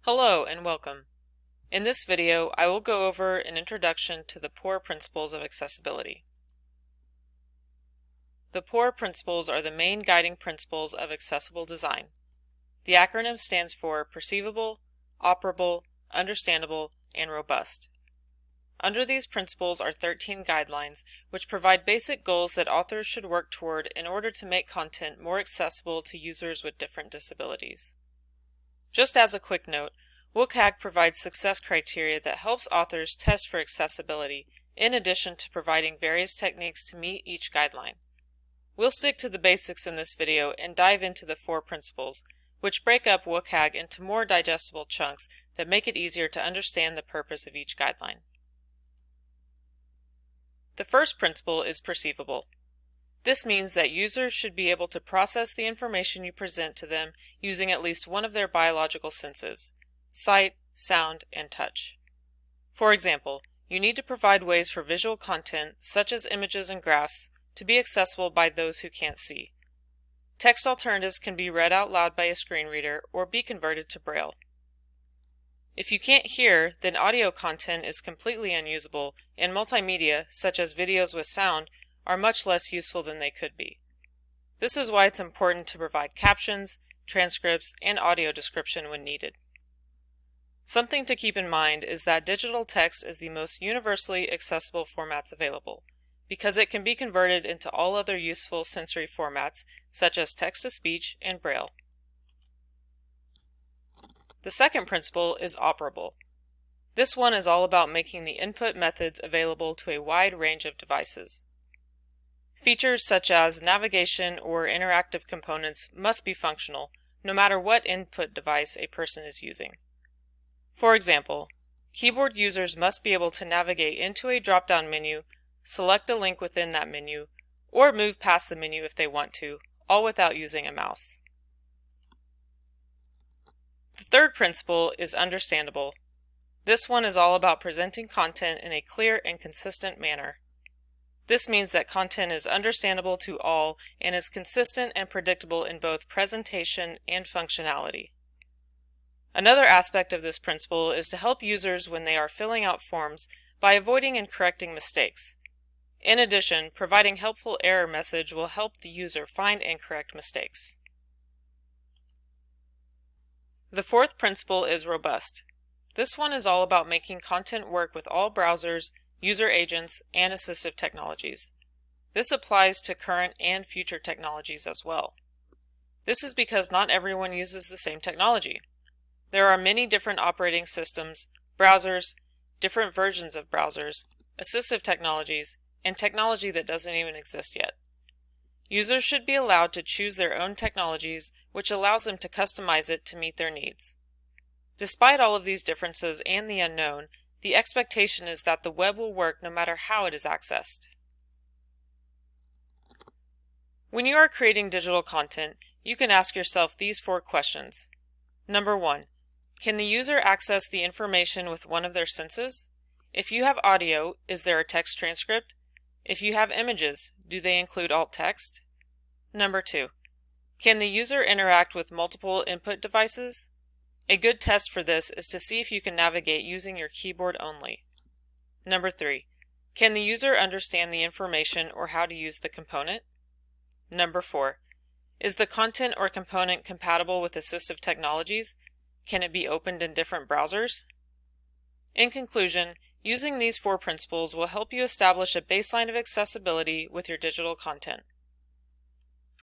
Hello and welcome. In this video, I will go over an introduction to the POUR principles of accessibility. The POUR principles are the main guiding principles of accessible design. The acronym stands for Perceivable, Operable, Understandable, and Robust. Under these principles are 13 guidelines, which provide basic goals that authors should work toward in order to make content more accessible to users with different disabilities. Just as a quick note, WCAG provides success criteria that helps authors test for accessibility, in addition to providing various techniques to meet each guideline. We'll stick to the basics in this video and dive into the 4 principles, which break up WCAG into more digestible chunks that make it easier to understand the purpose of each guideline. The first principle is perceivable. This means that users should be able to process the information you present to them using at least one of their biological senses: sight, sound, and touch. For example, you need to provide ways for visual content, such as images and graphs, to be accessible by those who can't see. Text alternatives can be read out loud by a screen reader or be converted to Braille. If you can't hear, then audio content is completely unusable, and multimedia, such as videos with sound, are much less useful than they could be. This is why it's important to provide captions, transcripts, and audio description when needed. Something to keep in mind is that digital text is the most universally accessible formats available, because it can be converted into all other useful sensory formats, such as text-to-speech and Braille. The second principle is operable. This one is all about making the input methods available to a wide range of devices. Features such as navigation or interactive components must be functional, no matter what input device a person is using. For example, keyboard users must be able to navigate into a drop-down menu, select a link within that menu, or move past the menu if they want to, all without using a mouse. The third principle is understandable. This one is all about presenting content in a clear and consistent manner. This means that content is understandable to all and is consistent and predictable in both presentation and functionality. Another aspect of this principle is to help users when they are filling out forms by avoiding and correcting mistakes. In addition, providing helpful error message will help the user find and correct mistakes. The fourth principle is robust. This one is all about making content work with all browsers, user agents, and assistive technologies. This applies to current and future technologies as well. This is because not everyone uses the same technology. There are many different operating systems, browsers, different versions of browsers, assistive technologies, and technology that doesn't even exist yet. Users should be allowed to choose their own technologies, which allows them to customize it to meet their needs. Despite all of these differences and the unknown, the expectation is that the web will work no matter how it is accessed. When you are creating digital content, you can ask yourself these 4 questions. Number 1. Can the user access the information with one of their senses? If you have audio, is there a text transcript? If you have images, do they include alt text? Number 2. Can the user interact with multiple input devices? A good test for this is to see if you can navigate using your keyboard only. Number 3. Can the user understand the information or how to use the component? Number 4. Is the content or component compatible with assistive technologies? Can it be opened in different browsers? In conclusion, using these 4 principles will help you establish a baseline of accessibility with your digital content.